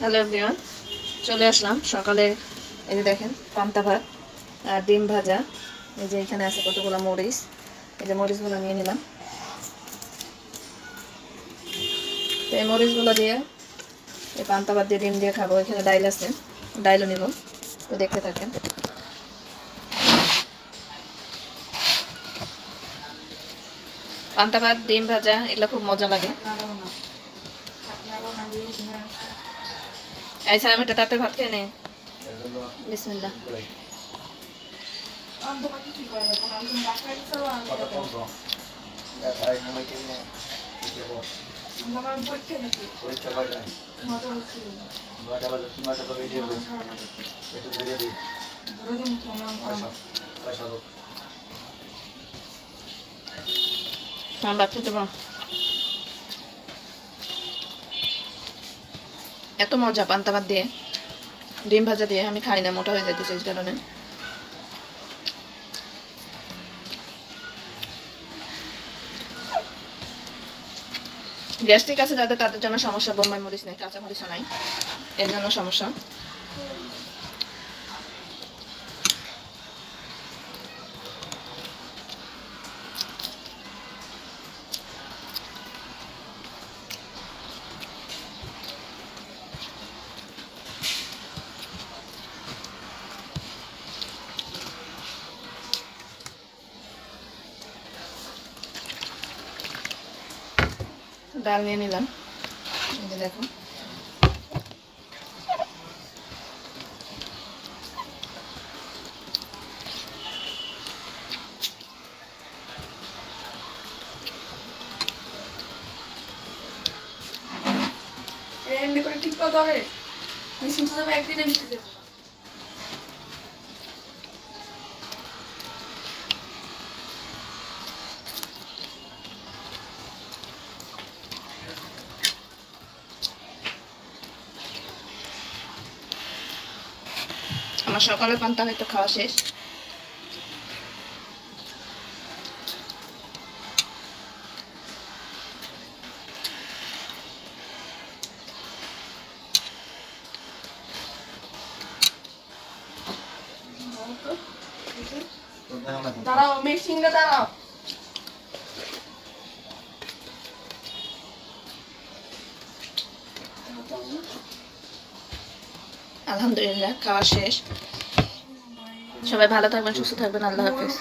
Hello everyone, চলে আসলাম সকালে। এই যে দেখেন পান্তা ভাত আর ডিম ভাজা। এই যে এখানে আছে কতগুলো মরিচ, এই যে মরিচগুলো নিয়ে নিলাম। তো এই মরিচগুলো দিয়ে এই পান্তা ভাত দিয়ে ডিম দিয়ে খাবো। এখানে ডাইল আছে, ডাইলও নিব। তো দেখতে থাকেন। পান্তা ভাত ডিম ভাজা এগুলো খুব মজা লাগে। এই স্যার আমি একটা তাতে ভাত খেয়ে নে। বিসমিল্লাহ। ভাত খেতে পারো। এত মজা পান্তা ভাত দিয়ে ডিম ভাজা দিয়ে, আমি খাই না, মোটা হয়ে যাইতেছে এই কারণে। গ্যাস্ট্রিক আছে যাদের, তাদের জন্য সমস্যা। বোম্বাই মরিচ নেই, কাঁচা মরিচও নাই, এর জন্য সমস্যা। ডাল নিয়ে নিলাম, এই যে দেখো। এমনি করে ঠিক কথা হবে, মেশিন তো যাবে একদিনে মিশে যাবে। আমার সকালে পান্তা হয়তো খাওয়া শেষ। দাঁড়াও, মেশিনটা দাঁড়াও। আলহামদুলিল্লাহ খাওয়া শেষ। সবাই ভালো থাকবেন, সুস্থ থাকবেন। আল্লাহ হাফেজ।